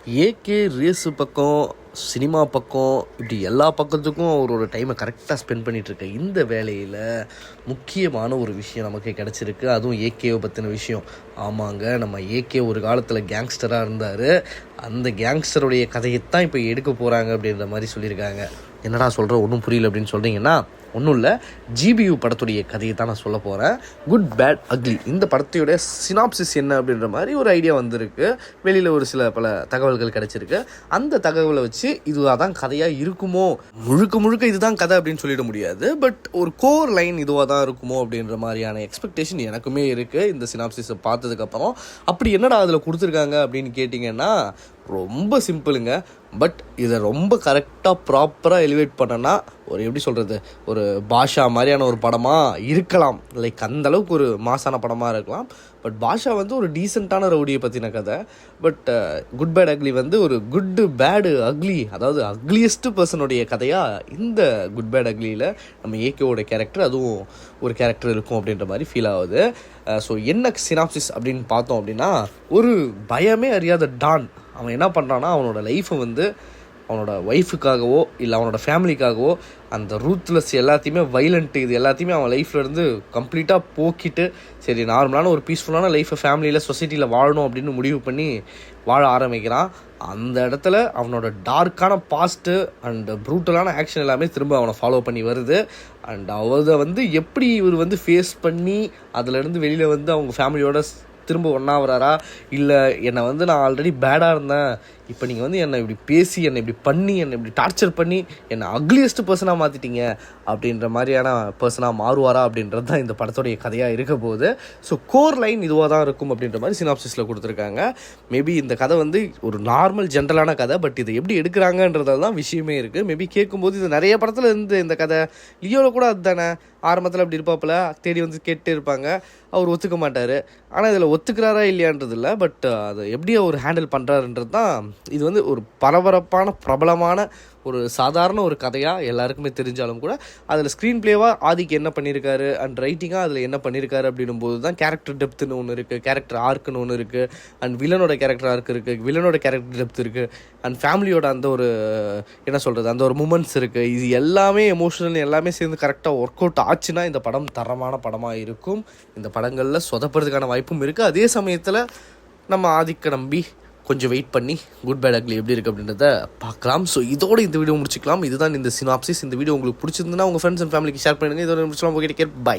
AK race பக்கம், cinema பக்கம், இப்படி எல்லா பக்கத்துக்கும் அவரோட டைமை கரெக்டாக ஸ்பெண்ட் பண்ணிகிட்ருக்க இந்த வேலையில் முக்கியமான ஒரு விஷயம் நமக்கு கிடச்சிருக்கு. அதுவும் ஏகேவை பற்றின விஷயம். ஆமாங்க, நம்ம ஏகே ஒரு காலத்தில் கேங்ஸ்டராக இருந்தார். அந்த கேங்ஸ்டருடைய கதையைத்தான் இப்போ எடுக்க போகிறாங்க அப்படின்ற மாதிரி சொல்லியிருக்காங்க. என்னடா சொல்கிற, ஒன்றும் புரியல அப்படின்னு சொல்கிறீங்கன்னா, ஒன்றும் இல்லை, ஜிபியு படத்துடைய கதையை தான் நான் சொல்ல போகிறேன். குட் பேட் அக்லி இந்த படத்தையோட சினாப்சிஸ் என்ன அப்படின்ற மாதிரி ஒரு ஐடியா வந்திருக்கு. வெளியில் ஒரு பல தகவல்கள் கிடச்சிருக்கு. அந்த தகவலை வச்சு இதுவாக தான் கதையாக இருக்குமோ, முழுக்க இதுதான் கதை அப்படின்னு சொல்லிட முடியாது. பட் ஒரு கோர் லைன் இதுவாக தான் இருக்குமோ அப்படின்ற மாதிரியான எக்ஸ்பெக்டேஷன் எனக்குமே இருக்குது இந்த சினாப்சிஸை பார்த்ததுக்கப்புறம். அப்படி என்னடா அதில் கொடுத்துருக்காங்க அப்படின்னு கேட்டிங்கன்னா, ரொம்ப சிம்பிளுங்க. பட் இதை ரொம்ப கரெக்டாக ப்ராப்பராக எலிவேட் பண்ணனா ஒரு எப்படி சொல்கிறது, ஒரு பாஷா மாதிரியான ஒரு படமாக இருக்கலாம். லைக் அந்தளவுக்கு ஒரு மாசான படமாக இருக்கலாம். பட் பாஷா வந்து ஒரு டீசெண்டான ரவுடியை பற்றின கதை. பட் குட் பேட் அக்லி வந்து ஒரு குட்டு பேடு அக்லி, அதாவது அக்லியஸ்ட் பர்சனுடைய கதையாக இந்த குட் பேட் அக்லியில் நம்ம ஏகேவோட கேரக்டர், அதுவும் ஒரு கேரக்டர் இருக்கும் அப்படின்ற மாதிரி ஃபீல் ஆகுது. ஸோ என்ன சினாப்சிஸ் அப்படின்னு பார்த்தோம் அப்படின்னா, ஒரு பயமே அறியாத டான் அவன் என்ன பண்ணுறான்னா, அவனோட லைஃப்பை வந்து அவனோட ஒய்ஃபுக்காகவோ இல்லை அவனோட ஃபேமிலிக்காகவோ அந்த ரூத்லெஸ் எல்லாத்தையுமே, வைலண்ட்டு இது எல்லாத்தையுமே அவன் லைஃப்லேருந்து கம்ப்ளீட்டாக போக்கிட்டு, சரி நார்மலான ஒரு பீஸ்ஃபுல்லான லைஃப்பை ஃபேமிலியில் சொசைட்டியில் வாழணும் அப்படின்னு முடிவு பண்ணி வாழ ஆரம்பிக்கிறான். அந்த இடத்துல அவனோட டார்க்கான பாஸ்ட்டு அண்ட் ப்ரூட்டலான ஆக்ஷன் எல்லாமே திரும்ப அவனை ஃபாலோ பண்ணி வருது. அண்ட் அவரை வந்து எப்படி இவர் வந்து ஃபேஸ் பண்ணி அதிலேருந்து வெளியில் வந்து அவங்க ஃபேமிலியோட திரும்ப ஒன்றா வராரா, இல்லை என்னை வந்து நான் ஆல்ரெடி பேடாக இருந்தேன், இப்போ நீங்கள் வந்து என்னை இப்படி பேசி, என்னை இப்படி பண்ணி, என்னை இப்படி டார்ச்சர் பண்ணி என்னை அக்லியஸ்ட் பர்சனாக மாற்றிட்டீங்க அப்படின்ற மாதிரியான பர்சனாக மாறுவாரா அப்படின்றது தான் இந்த படத்துடைய கதையாக இருக்க போகுது. ஸோ கோர் லைன் இதுவாக தான் இருக்கும் அப்படின்ற மாதிரி சினாப்சிஸில் கொடுத்துருக்காங்க. மேபி இந்த கதை வந்து ஒரு நார்மல் ஜென்ரலான கதை. பட் இதை எப்படி எடுக்கிறாங்கன்றதால தான் விஷயமே இருக்குது. மேபி கேட்கும்போது இது நிறைய படத்தில் இருந்து இந்த கதை லியோவில் கூட அதுதானே, ஆரம்பத்தில் அப்படி இருப்பாப்புல, தேடி வந்து கேட்டே இருப்பாங்க, அவர் ஒத்துக்க மாட்டார். ஆனால் இதில் ஒத்துக்கிறாரா இல்லையான்றது இல்லை, பட் அதை எப்படி அவர் ஹேண்டில் பண்ணுறாருன்றது தான். இது வந்து ஒரு பரபரப்பான பிரபலமான ஒரு சாதாரண ஒரு கதையாக எல்லாருக்குமே தெரிஞ்சாலும் கூட, அதில் ஸ்க்ரீன் பிளேவாக ஆதிக்கு என்ன பண்ணியிருக்காரு அண்ட் ரைட்டிங்காக அதில் என்ன பண்ணியிருக்காரு அப்படின்னும் போது தான் கேரக்டர் டெப்த்துன்னு ஒன்று இருக்குது, கேரக்டர் ஆர்க்குன்னு ஒன்று இருக்குது, அண்ட் வில்லனோட கேரக்டர் ஆர்க் இருக்குது, வில்லனோட கேரக்டர் டெப்த் இருக்குது, அண்ட் ஃபேமிலியோட அந்த ஒரு என்ன சொல்கிறது, அந்த ஒரு மூமெண்ட்ஸ் இருக்குது. இது எல்லாமே எமோஷனல் எல்லாமே சேர்ந்து கரெக்டாக ஒர்க் அவுட் ஆச்சுன்னா இந்த படம் தரமான படமாக இருக்கும். இந்த படங்களில் சொதப்படுறதுக்கான வாய்ப்பும் இருக்குது. அதே சமயத்தில் நம்ம ஆதிக்க நம்பி கொஞ்சம் வெயிட் பண்ணி குட் பேட் அக்லி எப்படி இருக்குது அப்படின்றத பார்க்கலாம். ஸோ இதோட இந்த வீடியோ முடிச்சுக்கலாம். இதுதான் இந்த சினாப்சிஸ். இந்த வீடியோ உங்களுக்கு பிடிச்சிருந்துன்னா உங்கள் ஃப்ரெண்ட்ஸ் அண்ட் ஃபேமிலிக்கு ஷேர் பண்ணுங்கள். இதோட முடிச்சலாம். உங்ககிட்ட கேர். பை.